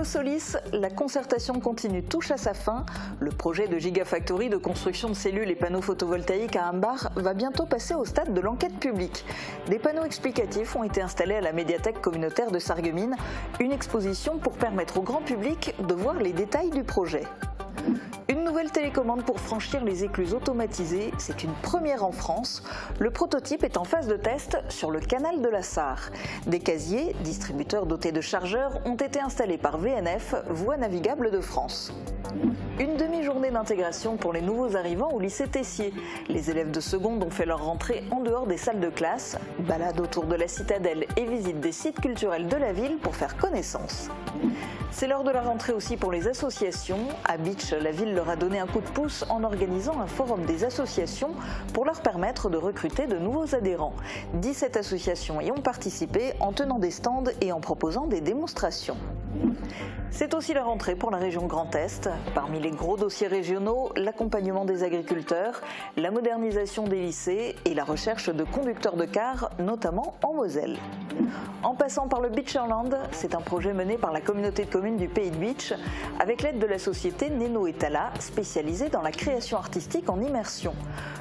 Holosolis, la concertation continue touche à sa fin. Le projet de Gigafactory de construction de cellules et panneaux photovoltaïques à Ambar va bientôt passer au stade de l'enquête publique. Des panneaux explicatifs ont été installés à la médiathèque communautaire de Sarreguemines, une exposition pour permettre au grand public de voir les détails du projet. Une nouvelle télécommande pour franchir les écluses automatisées, c'est une première en France. Le prototype est en phase de test sur le canal de la Sarre. Des casiers, distributeurs dotés de chargeurs, ont été installés par VNF, Voies navigables de France. Une demi-journée d'intégration pour les nouveaux arrivants au lycée Tessier. Les élèves de seconde ont fait leur rentrée en dehors des salles de classe, balade autour de la citadelle et visite des sites culturels de la ville pour faire connaissance. C'est l'heure de la rentrée aussi pour les associations. À Bitche, la ville leur a donné un coup de pouce en organisant un forum des associations pour leur permettre de recruter de nouveaux adhérents. 17 associations y ont participé en tenant des stands et en proposant des démonstrations. C'est aussi la rentrée pour la région Grand Est. Parmi les gros dossiers régionaux, l'accompagnement des agriculteurs, la modernisation des lycées et la recherche de conducteurs de cars, notamment en Moselle. En passant par le Beacherland, c'est un projet mené par la communauté de communes du Pays de Bitche, avec l'aide de la société Neno et Tala, spécialisée dans la création artistique en immersion.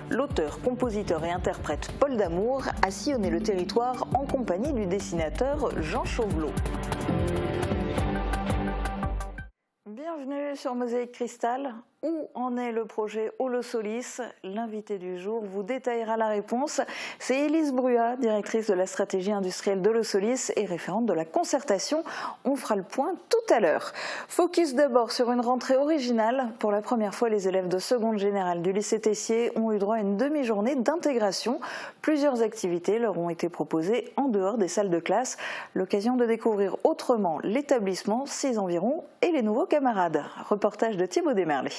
L'auteur, compositeur et interprète Paul Damour a sillonné le territoire en compagnie du dessinateur Jean Chauvelot. Bienvenue sur Mosaïque Cristal. Où en est le projet Holosolis? L'invité du jour vous détaillera la réponse. C'est Élise Bruat, directrice de la stratégie industrielle d'Holosolis et référente de la concertation. On fera le point tout à l'heure. Focus d'abord sur une rentrée originale. Pour la première fois, les élèves de seconde générale du lycée Tessier ont eu droit à une demi-journée d'intégration. Plusieurs activités leur ont été proposées en dehors des salles de classe. L'occasion de découvrir autrement l'établissement, ses environs et les nouveaux camarades. Reportage de Thibaut Desmerlet.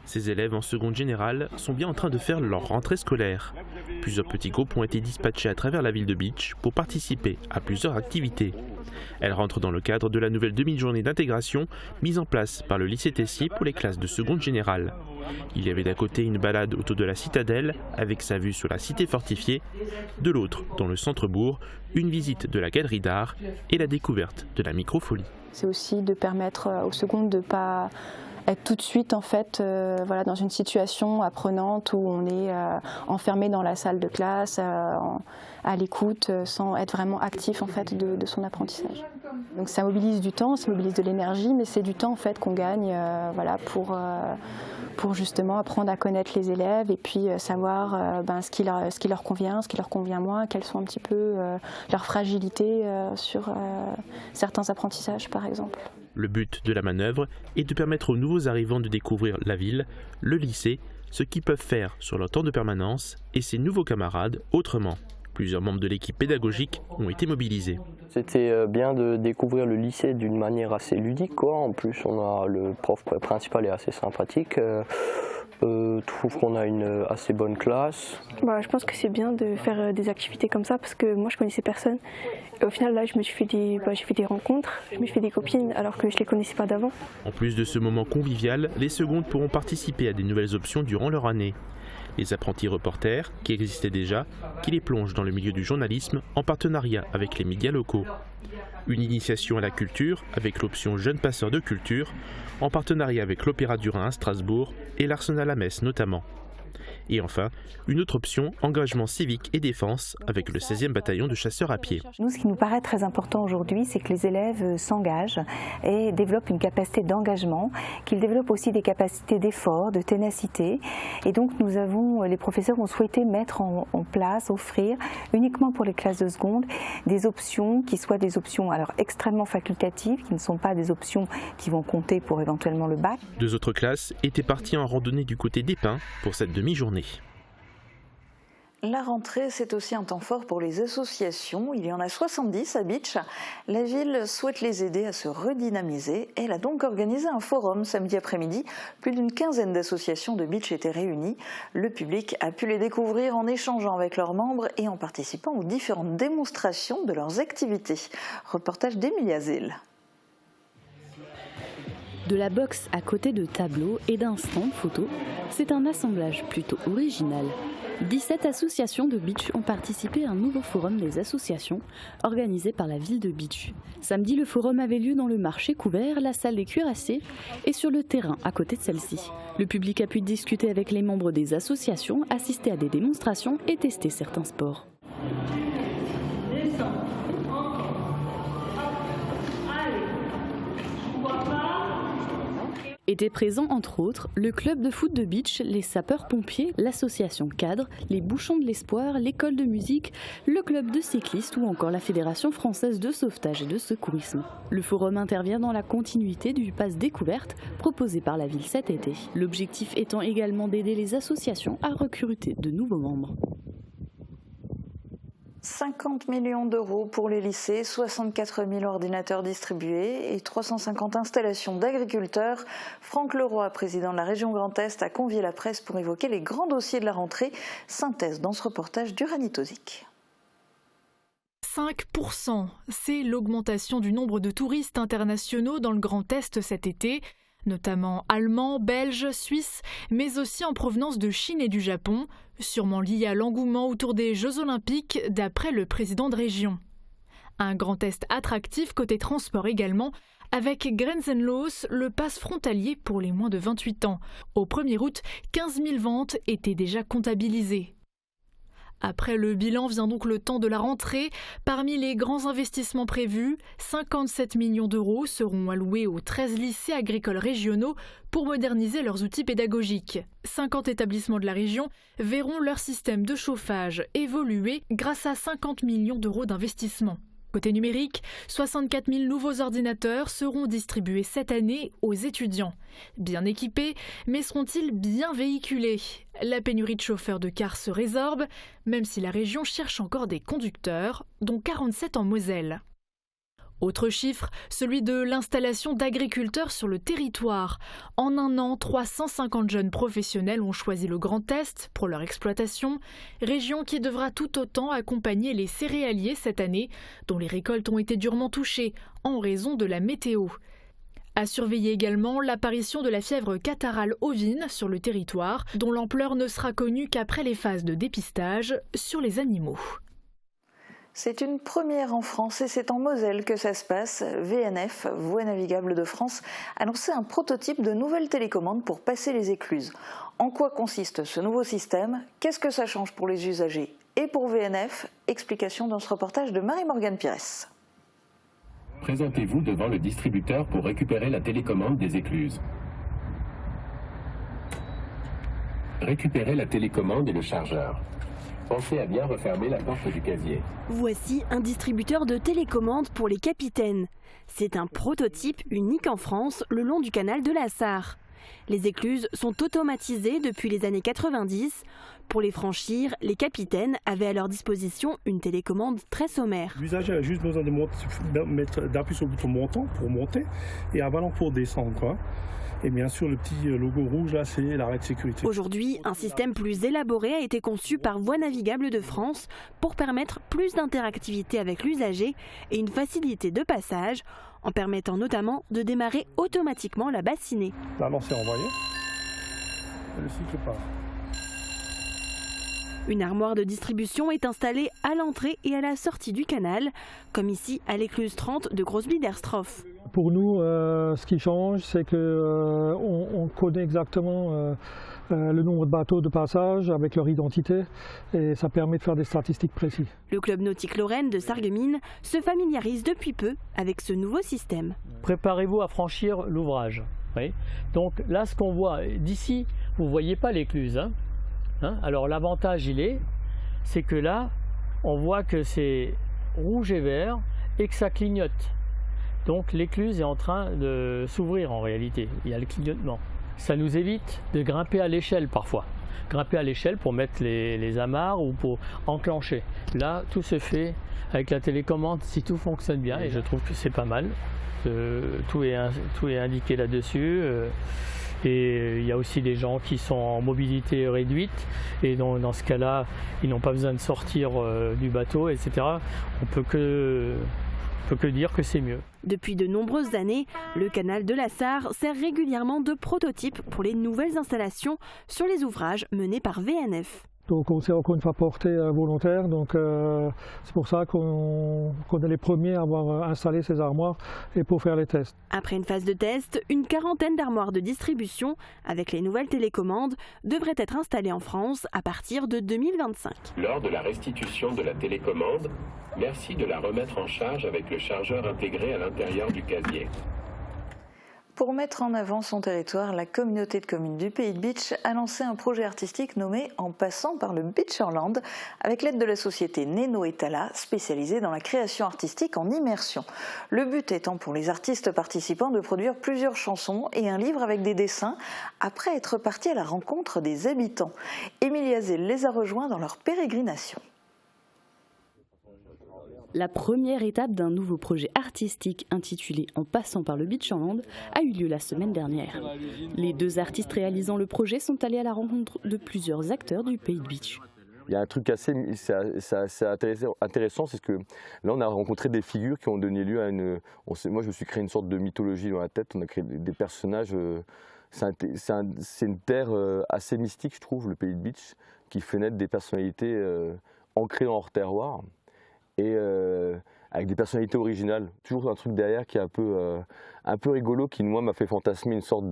Ces élèves en seconde générale sont bien en train de faire leur rentrée scolaire. Plusieurs petits groupes ont été dispatchés à travers la ville de Bitche pour participer à plusieurs activités. Elles rentrent dans le cadre de la nouvelle demi-journée d'intégration mise en place par le lycée Tessier pour les classes de seconde générale. Il y avait d'un côté une balade autour de la citadelle avec sa vue sur la cité fortifiée, de l'autre, dans le centre-bourg, une visite de la galerie d'art et la découverte de la microfolie. C'est aussi de permettre aux secondes de ne pas être tout de suite en fait, dans une situation apprenante où on est enfermé dans la salle de classe, à l'écoute, sans être vraiment actif en fait, de son apprentissage. Donc ça mobilise du temps, ça mobilise de l'énergie, mais c'est du temps en fait, qu'on gagne pour justement apprendre à connaître les élèves et puis savoir ce qui leur convient, ce qui leur convient moins, quelles sont un petit peu leurs fragilités sur certains apprentissages par exemple. Le but de la manœuvre est de permettre aux nouveaux arrivants de découvrir la ville, le lycée, ce qu'ils peuvent faire sur leur temps de permanence et ses nouveaux camarades autrement. Plusieurs membres de l'équipe pédagogique ont été mobilisés. C'était bien de découvrir le lycée d'une manière assez ludique, quoi. En plus, le prof principal est assez sympathique. Je trouve qu'on a une assez bonne classe. Je pense que c'est bien de faire des activités comme ça parce que moi je connaissais personne. Et au final là j'ai fait des rencontres, je me suis fait des copines alors que je les connaissais pas d'avant. En plus de ce moment convivial, les secondes pourront participer à des nouvelles options durant leur année. Les apprentis reporters, qui existaient déjà, qui les plongent dans le milieu du journalisme en partenariat avec les médias locaux. Une initiation à la culture avec l'option Jeunes passeurs de culture, en partenariat avec l'Opéra du Rhin à Strasbourg et l'Arsenal à Metz notamment. Et enfin, une autre option, engagement civique et défense, avec le 16e bataillon de chasseurs à pied. Nous, ce qui nous paraît très important aujourd'hui, c'est que les élèves s'engagent et développent une capacité d'engagement, qu'ils développent aussi des capacités d'effort, de ténacité. Et donc, les professeurs ont souhaité mettre en place, offrir, uniquement pour les classes de seconde, des options qui soient des options alors extrêmement facultatives, qui ne sont pas des options qui vont compter pour éventuellement le bac. 2 autres classes étaient parties en randonnée du côté d'Épins pour cette demi-journée. La rentrée, c'est aussi un temps fort pour les associations. Il y en a 70 à Bitche. La ville souhaite les aider à se redynamiser. Elle a donc organisé un forum samedi après-midi. Plus d'une quinzaine d'associations de Bitche étaient réunies. Le public a pu les découvrir en échangeant avec leurs membres et en participant aux différentes démonstrations de leurs activités. Reportage d'Emilia Zell. De la boxe à côté de tableaux et d'un stand photo, c'est un assemblage plutôt original. 17 associations de beach ont participé à un nouveau forum des associations organisé par la ville de Beach. Samedi, le forum avait lieu dans le marché couvert, la salle des cuirassés et sur le terrain à côté de celle-ci. Le public a pu discuter avec les membres des associations, assister à des démonstrations et tester certains sports. Étaient présents entre autres le club de foot de Beach, les sapeurs-pompiers, l'association Cadre, les Bouchons de l'Espoir, l'école de musique, le club de cyclistes ou encore la Fédération française de sauvetage et de secourisme. Le forum intervient dans la continuité du pass découverte proposé par la ville cet été. L'objectif étant également d'aider les associations à recruter de nouveaux membres. 50 millions d'euros pour les lycées, 64 000 ordinateurs distribués et 350 installations d'agriculteurs. Franck Leroy, président de la région Grand Est, a convié la presse pour évoquer les grands dossiers de la rentrée. Synthèse dans ce reportage d'Uranie Tozic. 5%, c'est l'augmentation du nombre de touristes internationaux dans le Grand Est cet été, notamment allemands, belges, suisses, mais aussi en provenance de Chine et du Japon, sûrement lié à l'engouement autour des Jeux Olympiques, d'après le président de région. Un Grand Est attractif côté transport également, avec Grenzenlos, le pass frontalier pour les moins de 28 ans. Au 1er août, 15 000 ventes étaient déjà comptabilisées. Après le bilan vient donc le temps de la rentrée. Parmi les grands investissements prévus, 57 millions d'euros seront alloués aux 13 lycées agricoles régionaux pour moderniser leurs outils pédagogiques. 50 établissements de la région verront leur système de chauffage évoluer grâce à 50 millions d'euros d'investissement. Côté numérique, 64 000 nouveaux ordinateurs seront distribués cette année aux étudiants. Bien équipés, mais seront-ils bien véhiculés ? La pénurie de chauffeurs de cars se résorbe, même si la région cherche encore des conducteurs, dont 47 en Moselle. Autre chiffre, celui de l'installation d'agriculteurs sur le territoire. En un an, 350 jeunes professionnels ont choisi le Grand Est pour leur exploitation, région qui devra tout autant accompagner les céréaliers cette année, dont les récoltes ont été durement touchées en raison de la météo. À surveiller également l'apparition de la fièvre catarrhale ovine sur le territoire, dont l'ampleur ne sera connue qu'après les phases de dépistage sur les animaux. C'est une première en France et c'est en Moselle que ça se passe. VNF, Voies navigables de France, annonçait un prototype de nouvelle télécommande pour passer les écluses. En quoi consiste ce nouveau système ? Qu'est-ce que ça change pour les usagers et pour VNF ? Explication dans ce reportage de Marie-Morgane Pires. Présentez-vous devant le distributeur pour récupérer la télécommande des écluses. Récupérez la télécommande et le chargeur. Pensez à bien refermer la porte du casier. Voici un distributeur de télécommande pour les capitaines. C'est un prototype unique en France le long du canal de la Sarre. Les écluses sont automatisées depuis les années 90. Pour les franchir, les capitaines avaient à leur disposition une télécommande très sommaire. L'usager a juste besoin d'appuyer sur le bouton montant pour monter et avalant pour descendre. Et bien sûr, le petit logo rouge, là, c'est l'arrêt de sécurité. Aujourd'hui, un système plus élaboré a été conçu par Voies navigables de France pour permettre plus d'interactivité avec l'usager et une facilité de passage, en permettant notamment de démarrer automatiquement la bassinée. La lancée envoyée, et le cycle part. Une armoire de distribution est installée à l'entrée et à la sortie du canal, comme ici à l'écluse 30 de Grosse-Biederstroff. Pour nous, ce qui change, c'est qu'on connaît exactement le nombre de bateaux de passage avec leur identité et ça permet de faire des statistiques précises. Le club nautique Lorraine de Sarreguemines se familiarise depuis peu avec ce nouveau système. Préparez-vous à franchir l'ouvrage. Oui. Donc là, ce qu'on voit d'ici, vous ne voyez pas l'écluse. Alors l'avantage, c'est que là, on voit que c'est rouge et vert et que ça clignote. Donc l'écluse est en train de s'ouvrir en réalité, il y a le clignotement. Ça nous évite de grimper à l'échelle parfois. Grimper à l'échelle pour mettre les amarres ou pour enclencher. Là, tout se fait avec la télécommande si tout fonctionne bien et je trouve que c'est pas mal. Tout est indiqué là-dessus. Et il y a aussi des gens qui sont en mobilité réduite et dans ce cas-là, ils n'ont pas besoin de sortir du bateau, etc. On peut que dire que c'est mieux. Depuis de nombreuses années, le canal de la Sarre sert régulièrement de prototype pour les nouvelles installations sur les ouvrages menés par VNF. Donc on s'est encore une fois porté volontaire, donc c'est pour ça qu'on est les premiers à avoir installé ces armoires et pour faire les tests. Après une phase de test, une quarantaine d'armoires de distribution avec les nouvelles télécommandes devraient être installées en France à partir de 2025. Lors de la restitution de la télécommande, merci de la remettre en charge avec le chargeur intégré à l'intérieur du casier. Pour mettre en avant son territoire, la communauté de communes du Pays de Bitche a lancé un projet artistique nommé En passant par le Beacherland, avec l'aide de la société Neno et Tala, spécialisée dans la création artistique en immersion. Le but étant pour les artistes participants de produire plusieurs chansons et un livre avec des dessins, après être partis à la rencontre des habitants. Emilia Zell les a rejoints dans leur pérégrination. La première étape d'un nouveau projet artistique intitulé En passant par le Beacherland a eu lieu la semaine dernière. Les deux artistes réalisant le projet sont allés à la rencontre de plusieurs acteurs du Pays de Bitche. Il y a un truc assez intéressant, c'est que là on a rencontré des figures qui ont donné lieu à une... Moi je me suis créé une sorte de mythologie dans la tête, on a créé des personnages... C'est une terre assez mystique je trouve, le Pays de Bitche, qui fait naître des personnalités ancrées dans leur terroir. Et avec des personnalités originales. Toujours un truc derrière qui est un peu rigolo, qui moi m'a fait fantasmer une sorte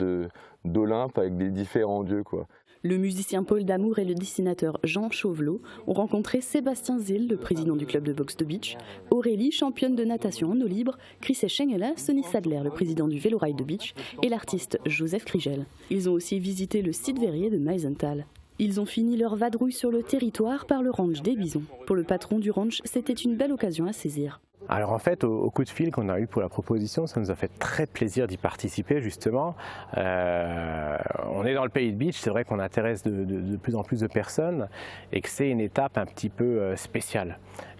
d'Olympe avec des différents dieux, quoi. Le musicien Paul Damour et le dessinateur Jean Chauvelot ont rencontré Sébastien Zell, le président du club de boxe de Bitche, Aurélie, championne de natation en eau libre, Chris Eschengela, Sonny Sadler, le président du Vélorail de Bitche, et l'artiste Joseph Krigel. Ils ont aussi visité le site verrier de Meisenthal. Ils ont fini leur vadrouille sur le territoire par le ranch des Bisons. Pour le patron du ranch, c'était une belle occasion à saisir. Alors en fait, au coup de fil qu'on a eu pour la proposition, ça nous a fait très plaisir d'y participer justement. On est dans le Pays de Bitche, c'est vrai qu'on intéresse de plus en plus de personnes et que c'est une étape un petit peu spéciale.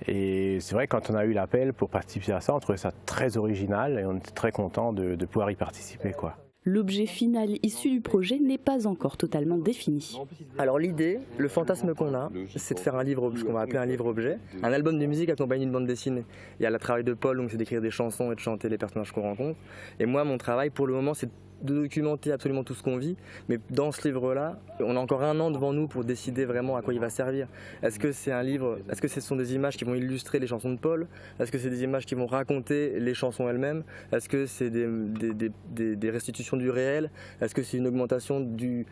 Et c'est vrai que quand on a eu l'appel pour participer à ça, on trouvait ça très original et on était très content de pouvoir y participer, quoi. L'objet final issu du projet n'est pas encore totalement défini. Alors l'idée, le fantasme qu'on a, c'est de faire un livre, ce qu'on va appeler un livre-objet, un album de musique accompagné d'une bande dessinée. Il y a le travail de Paul, donc c'est d'écrire des chansons et de chanter les personnages qu'on rencontre. Et moi, mon travail pour le moment, c'est de documenter absolument tout ce qu'on vit, mais dans ce livre-là, on a encore 1 an devant nous pour décider vraiment à quoi il va servir. Est-ce que c'est un livre, est-ce que ce sont des images qui vont illustrer les chansons de Paul? Est-ce que c'est des images qui vont raconter les chansons elles-mêmes? Est-ce que c'est des restitutions du réel? Est-ce que c'est une augmentation des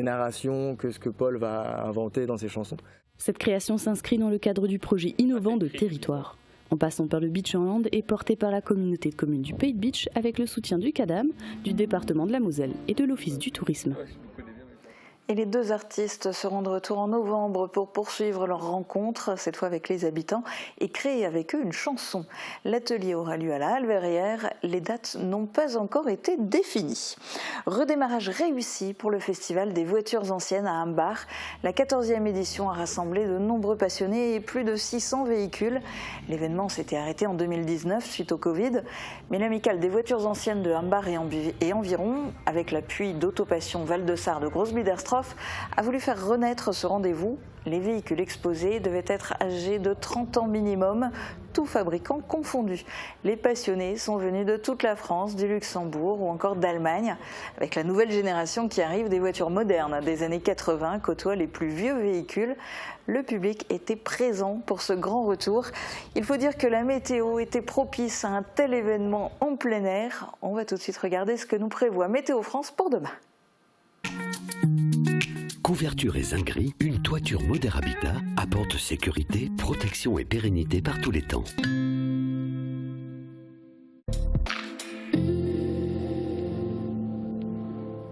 narrations que ce que Paul va inventer dans ses chansons? Cette création s'inscrit dans le cadre du projet innovant de territoire. En passant par le Beacherland est porté par la communauté de communes du Pays de Bitche avec le soutien du CADAM, du département de la Moselle et de l'Office du tourisme. Et les deux artistes seront de retour en novembre pour poursuivre leur rencontre, cette fois avec les habitants, et créer avec eux une chanson. L'atelier aura lieu à la Halle Verrière. Les dates n'ont pas encore été définies. Redémarrage réussi pour le Festival des voitures anciennes à Hambach. La 14e édition a rassemblé de nombreux passionnés et plus de 600 véhicules. L'événement s'était arrêté en 2019 suite au Covid, mais l'amicale des voitures anciennes de Hambach et environ, avec l'appui d'Autopassion Val-de-Sarre de Grosse-Biederstroff, a voulu faire renaître ce rendez-vous. Les véhicules exposés devaient être âgés de 30 ans minimum, tous fabricants confondus. Les passionnés sont venus de toute la France, du Luxembourg ou encore d'Allemagne. Avec la nouvelle génération qui arrive, des voitures modernes des années 80 côtoient les plus vieux véhicules. Le public était présent pour ce grand retour. Il faut dire que la météo était propice à un tel événement en plein air. On va tout de suite regarder ce que nous prévoit Météo France pour demain. Couverture et zinguerie, une toiture Moder Habitat apporte sécurité, protection et pérennité par tous les temps.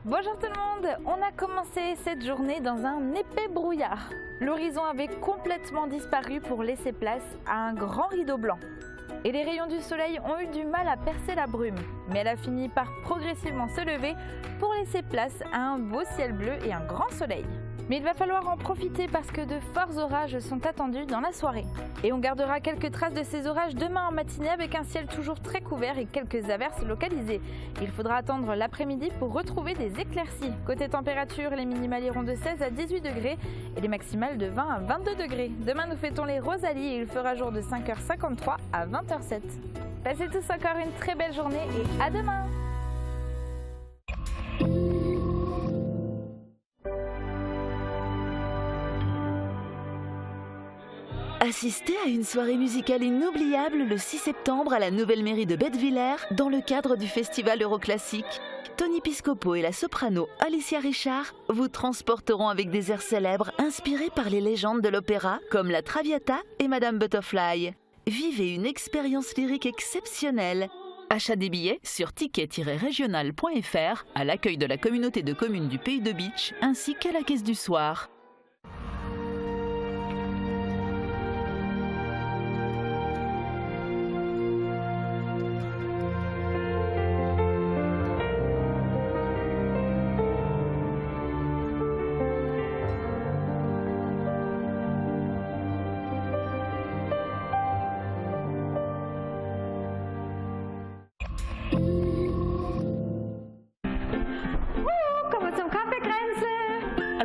Bonjour tout le monde, on a commencé cette journée dans un épais brouillard. L'horizon avait complètement disparu pour laisser place à un grand rideau blanc. Et les rayons du soleil ont eu du mal à percer la brume, mais elle a fini par progressivement se lever pour laisser place à un beau ciel bleu et un grand soleil. Mais il va falloir en profiter parce que de forts orages sont attendus dans la soirée. Et on gardera quelques traces de ces orages demain en matinée avec un ciel toujours très couvert et quelques averses localisées. Il faudra attendre l'après-midi pour retrouver des éclaircies. Côté température, les minimales iront de 16 à 18 degrés et les maximales de 20 à 22 degrés. Demain, nous fêtons les Rosalies et il fera jour de 5h53 à 20h07. Passez tous encore une très belle journée et à demain! Assistez à une soirée musicale inoubliable le 6 septembre à la Nouvelle Mairie de Bettviller dans le cadre du festival Euroclassique. Tony Piscopo et la soprano Alicia Richard vous transporteront avec des airs célèbres inspirés par les légendes de l'opéra comme la Traviata et Madame Butterfly. Vivez une expérience lyrique exceptionnelle. Achat des billets sur ticket-régional.fr à l'accueil de la communauté de communes du Pays de Bitche ainsi qu'à la caisse du soir.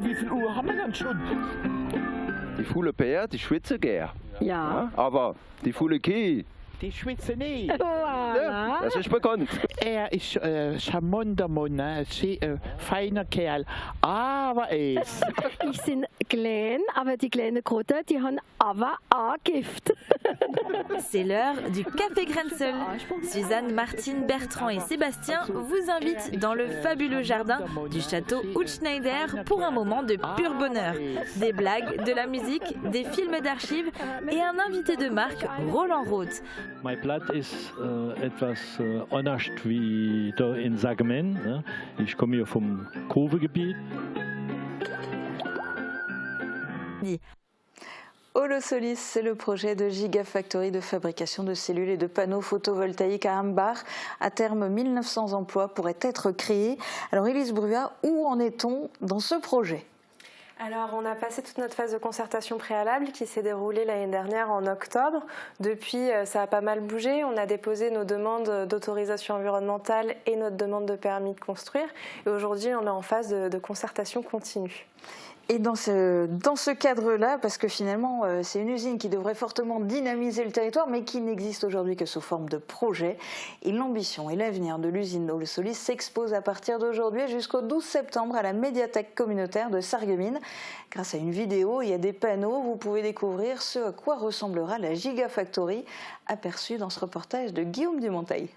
Wie viel Uhr haben wir denn schon? Die faule Pär, die schwitzen gern. Ja. Aber die faule Kühe, Die schwitzen nicht. ja, das ist bekannt. Ist charmanter Mann, sehr feiner Kerl. Aber er ist. Ich sind klein, aber die kleinen Krotten, die haben aber auch Gift. C'est l'heure du Café Grenzel. Suzanne, Martine, Bertrand et Sébastien vous invitent dans le fabuleux jardin du château Hutschneider pour un moment de pur bonheur. Des blagues, de la musique, des films d'archives et un invité de marque, Roland Roth. Mein Platz ist etwas anders wie da in Sarreguemines. Ne? Ich komme hier vom Kurvegebiet. Holosolis, c'est le projet de Gigafactory de fabrication de cellules et de panneaux photovoltaïques à Ambach. À terme, 1900 emplois pourraient être créés. Alors Élise Bruat, où en est-on dans ce projet ? Alors, on a passé toute notre phase de concertation préalable qui s'est déroulée l'année dernière en octobre. Depuis, ça a pas mal bougé. On a déposé nos demandes d'autorisation environnementale et notre demande de permis de construire. Et aujourd'hui, on est en phase de concertation continue. Et dans ce cadre-là, parce que finalement, c'est une usine qui devrait fortement dynamiser le territoire, mais qui n'existe aujourd'hui que sous forme de projet. Et l'ambition et l'avenir de l'usine Holosolis s'exposent à partir d'aujourd'hui jusqu'au 12 septembre à la médiathèque communautaire de Sarreguemines. Grâce à une vidéo et à des panneaux, vous pouvez découvrir ce à quoi ressemblera la Gigafactory, aperçue dans ce reportage de Guillaume Dumonteil.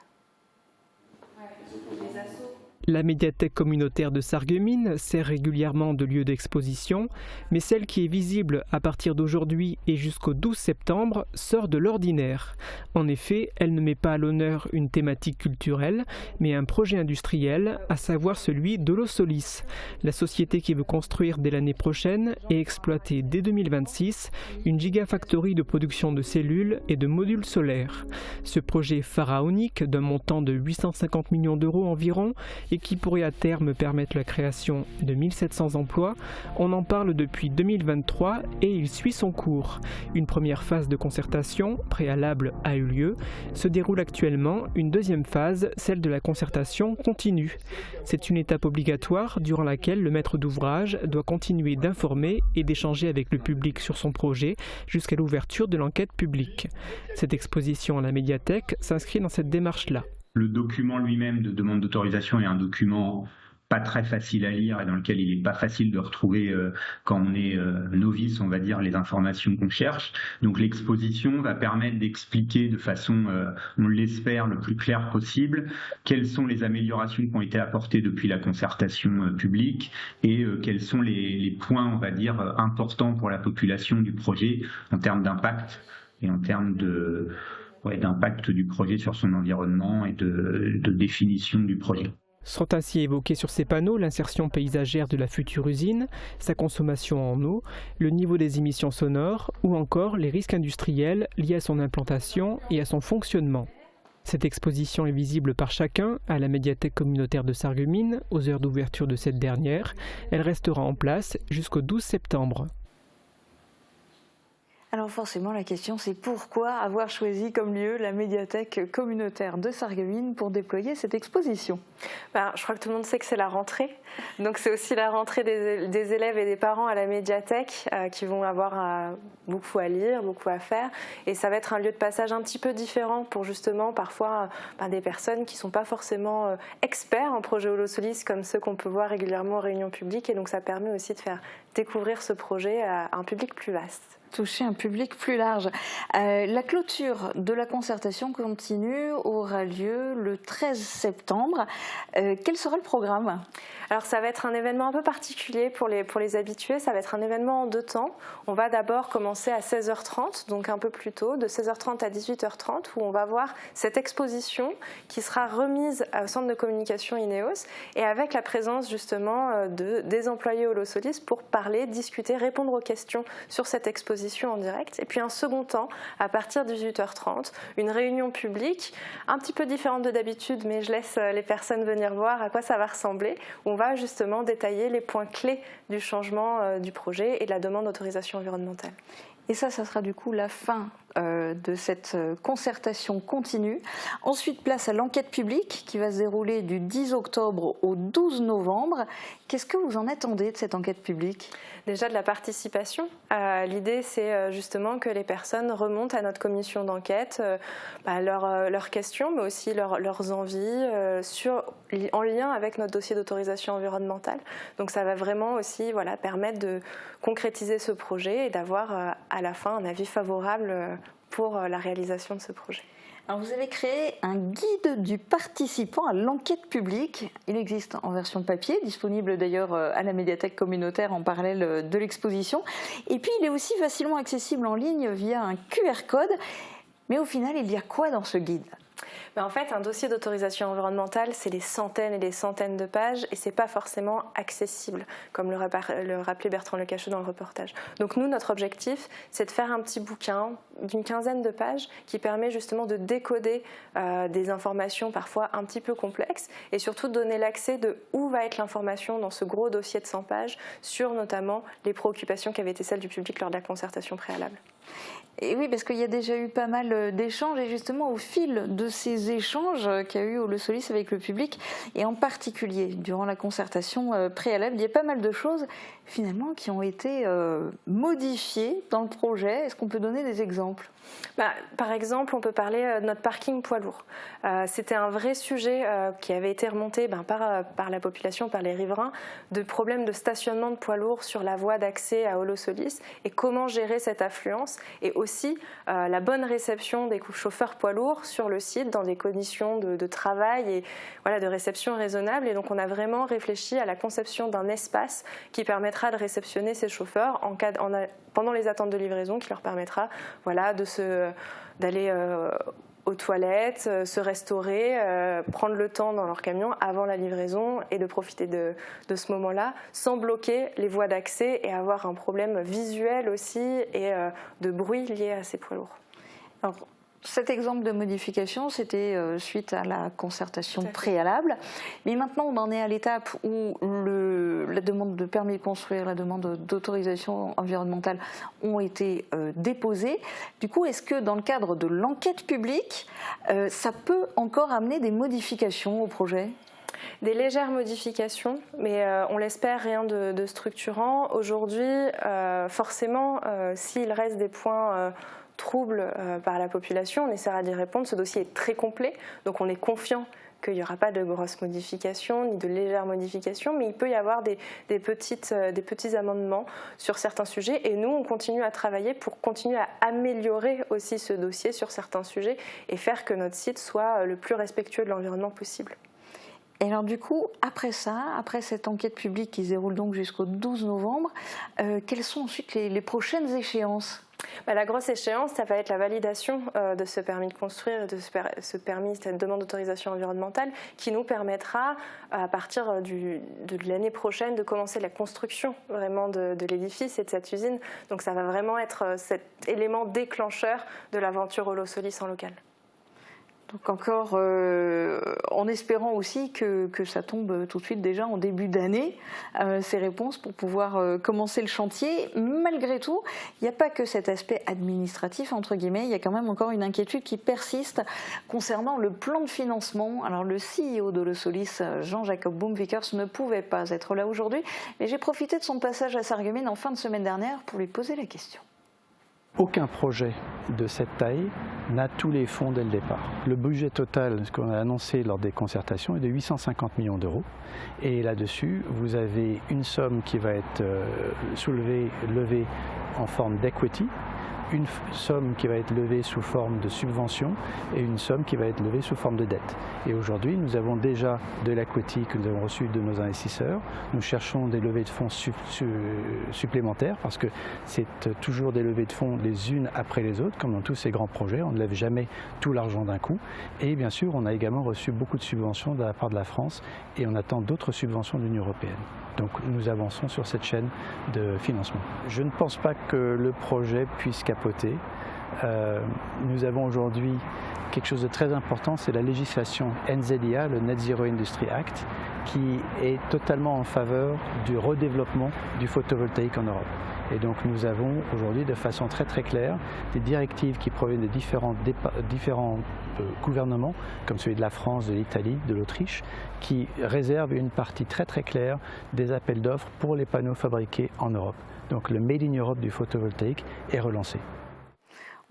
La médiathèque communautaire de Sarreguemines sert régulièrement de lieu d'exposition, mais celle qui est visible à partir d'aujourd'hui et jusqu'au 12 septembre sort de l'ordinaire. En effet, elle ne met pas à l'honneur une thématique culturelle, mais un projet industriel, à savoir celui d'Holosolis, la société qui veut construire dès l'année prochaine et exploiter dès 2026 une gigafactory de production de cellules et de modules solaires. Ce projet pharaonique d'un montant de 850 millions d'euros environ et qui pourrait à terme permettre la création de 1700 emplois, on en parle depuis 2023 et il suit son cours. Une première phase de concertation préalable a eu lieu. Se déroule actuellement une deuxième phase, celle de la concertation continue. C'est une étape obligatoire durant laquelle le maître d'ouvrage doit continuer d'informer et d'échanger avec le public sur son projet jusqu'à l'ouverture de l'enquête publique. Cette exposition à la médiathèque s'inscrit dans cette démarche-là. Le document lui-même de demande d'autorisation est un document pas très facile à lire et dans lequel il n'est pas facile de retrouver, quand on est novice, on va dire, les informations qu'on cherche. Donc l'exposition va permettre d'expliquer de façon, on l'espère, le plus claire possible, quelles sont les améliorations qui ont été apportées depuis la concertation publique et quels sont les points, on va dire, importants pour la population du projet en termes d'impact et en termes d'impact du projet sur son environnement et de définition du projet. Sont ainsi évoqués sur ces panneaux l'insertion paysagère de la future usine, sa consommation en eau, le niveau des émissions sonores ou encore les risques industriels liés à son implantation et à son fonctionnement. Cette exposition est visible par chacun à la médiathèque communautaire de Sarreguemines aux heures d'ouverture de cette dernière. Elle restera en place jusqu'au 12 septembre. Alors forcément, la question c'est pourquoi avoir choisi comme lieu la médiathèque communautaire de Sarreguemines pour déployer cette exposition ? Je crois que tout le monde sait que c'est la rentrée. Donc c'est aussi la rentrée des élèves et des parents à la médiathèque qui vont avoir beaucoup à lire, beaucoup à faire. Et ça va être un lieu de passage un petit peu différent pour justement parfois des personnes qui ne sont pas forcément experts en projet Holosolis comme ceux qu'on peut voir régulièrement en réunion publique. Et donc ça permet aussi de faire découvrir ce projet à un public plus vaste. toucher un public plus large. La clôture de la concertation continue aura lieu le 13 septembre. Quel sera le programme ? Alors ça va être un événement un peu particulier pour les habitués, ça va être un événement en 2 temps. On va d'abord commencer à 16h30, donc un peu plus tôt, de 16h30 à 18h30, où on va voir cette exposition qui sera remise au centre de communication INEOS et avec la présence justement des employés Holosolis pour parler, discuter, répondre aux questions sur cette exposition en direct. Et puis un second temps, à partir de 18h30, une réunion publique, un petit peu différente de d'habitude, mais je laisse les personnes venir voir à quoi ça va ressembler, où on va justement détailler les points clés du changement du projet et de la demande d'autorisation environnementale. Et ça sera du coup la fin de cette concertation continue. Ensuite, place à l'enquête publique qui va se dérouler du 10 octobre au 12 novembre. Qu'est-ce que vous en attendez de cette enquête publique ? Déjà de la participation. L'idée, c'est justement que les personnes remontent à notre commission d'enquête leurs questions, mais aussi leurs envies en lien avec notre dossier d'autorisation environnementale. Donc ça va vraiment aussi permettre de concrétiser ce projet et d'avoir à la fin un avis favorable pour la réalisation de ce projet. Alors vous avez créé un guide du participant à l'enquête publique. Il existe en version papier, disponible d'ailleurs à la médiathèque communautaire en parallèle de l'exposition. Et puis il est aussi facilement accessible en ligne via un QR code. Mais au final, il y a quoi dans ce guide ? En fait, un dossier d'autorisation environnementale, c'est des centaines et des centaines de pages et c'est pas forcément accessible, comme le rappelait Bertrand Lecacheux dans le reportage. Donc nous, notre objectif, c'est de faire un petit bouquin d'une 15aine de pages qui permet justement de décoder des informations parfois un petit peu complexes et surtout de donner l'accès de où va être l'information dans ce gros dossier de 100 pages sur notamment les préoccupations qui avaient été celles du public lors de la concertation préalable. Et oui, parce qu'il y a déjà eu pas mal d'échanges et justement au fil de ces échanges qu'a eu Holosolis avec le public et en particulier durant la concertation préalable, il y a pas mal de choses finalement qui ont été modifiées dans le projet. Est-ce qu'on peut donner des exemples ? Par exemple, on peut parler de notre parking poids lourd. C'était un vrai sujet qui avait été remonté par la population, par les riverains, de problèmes de stationnement de poids lourds sur la voie d'accès à Holosolis et comment gérer cette affluence et aussi la bonne réception des chauffeurs poids lourds sur le site dans des conditions de travail et de réception raisonnables. Et donc on a vraiment réfléchi à la conception d'un espace qui permettra de réceptionner ces chauffeurs pendant les attentes de livraison, qui leur permettra d'aller aux toilettes, se restaurer, prendre le temps dans leur camion avant la livraison et de profiter de ce moment-là sans bloquer les voies d'accès et avoir un problème visuel aussi et de bruit lié à ces poids lourds. Alors, cet exemple de modification, c'était suite à la concertation préalable. Mais maintenant, on en est à l'étape où la demande de permis de construire, la demande d'autorisation environnementale ont été déposées. Du coup, est-ce que dans le cadre de l'enquête publique, ça peut encore amener des modifications au projet ? Des légères modifications, mais on l'espère rien de structurant. Aujourd'hui, forcément, s'il reste des points troubles par la population, on essaiera d'y répondre. Ce dossier est très complet, donc on est confiant qu'il n'y aura pas de grosses modifications ni de légères modifications, mais il peut y avoir des petits amendements sur certains sujets et nous, on continue à travailler pour continuer à améliorer aussi ce dossier sur certains sujets et faire que notre site soit le plus respectueux de l'environnement possible. Et alors du coup, après cette enquête publique qui se déroule donc jusqu'au 12 novembre, quelles sont ensuite les prochaines échéances ? La grosse échéance, ça va être la validation de ce permis de construire, de cette demande d'autorisation environnementale qui nous permettra, à partir de l'année prochaine, de commencer la construction vraiment de l'édifice et de cette usine. Donc ça va vraiment être cet élément déclencheur de l'aventure Holosolis en local. Donc encore en espérant aussi que ça tombe tout de suite déjà en début d'année, ces réponses pour pouvoir commencer le chantier. Malgré tout, il n'y a pas que cet aspect administratif, entre guillemets, il y a quand même encore une inquiétude qui persiste concernant le plan de financement. Alors le CEO d'Holosolis, Jean-Jacob Boomvickers, ne pouvait pas être là aujourd'hui, mais j'ai profité de son passage à Sarreguemines en fin de semaine dernière pour lui poser la question. Aucun projet de cette taille n'a tous les fonds dès le départ. Le budget total, ce qu'on a annoncé lors des concertations, est de 850 millions d'euros. Et là-dessus, vous avez une somme qui va être levée en forme d'equity, une somme qui va être levée sous forme de subvention et une somme qui va être levée sous forme de dette. Et aujourd'hui, nous avons déjà de l'equity que nous avons reçu de nos investisseurs. Nous cherchons des levées de fonds supplémentaires parce que c'est toujours des levées de fonds les unes après les autres, comme dans tous ces grands projets. On ne lève jamais tout l'argent d'un coup. Et bien sûr, on a également reçu beaucoup de subventions de la part de la France et on attend d'autres subventions de l'Union européenne. Donc nous avançons sur cette chaîne de financement. Je ne pense pas que le projet puisse capoter. Nous avons aujourd'hui quelque chose de très important, c'est la législation NZIA, le Net Zero Industry Act, qui est totalement en faveur du redéveloppement du photovoltaïque en Europe. Et donc nous avons aujourd'hui de façon très claire des directives qui proviennent des différents gouvernements, comme celui de la France, de l'Italie, de l'Autriche, qui réservent une partie très claire des appels d'offres pour les panneaux fabriqués en Europe. Donc le Made in Europe du photovoltaïque est relancé.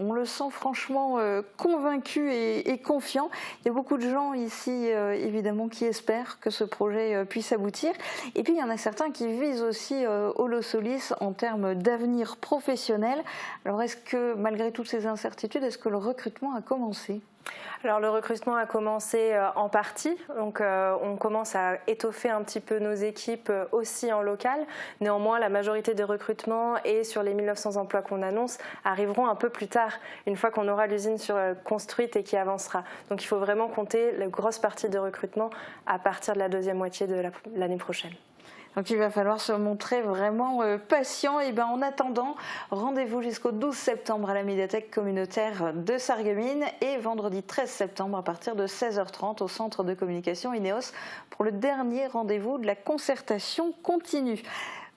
On le sent franchement convaincu et confiant. Il y a beaucoup de gens ici, évidemment, qui espèrent que ce projet puisse aboutir. Et puis, il y en a certains qui visent aussi Holosolis en termes d'avenir professionnel. Alors, est-ce que, malgré toutes ces incertitudes, est-ce que le recrutement a commencé ? Alors le recrutement a commencé en partie, donc on commence à étoffer un petit peu nos équipes aussi en local. Néanmoins, la majorité des recrutements et sur les 1900 emplois qu'on annonce arriveront un peu plus tard, une fois qu'on aura l'usine construite et qui avancera. Donc il faut vraiment compter la grosse partie de recrutement à partir de la deuxième moitié de l'année prochaine. Donc il va falloir se montrer vraiment patient. Et en attendant, rendez-vous jusqu'au 12 septembre à la médiathèque communautaire de Sarreguemines et vendredi 13 septembre à partir de 16h30 au centre de communication INEOS pour le dernier rendez-vous de la concertation continue.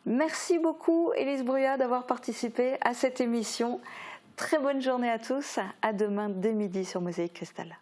Merci beaucoup Élise Bruyat d'avoir participé à cette émission. Très bonne journée à tous. À demain dès midi sur Mosaïque Cristal.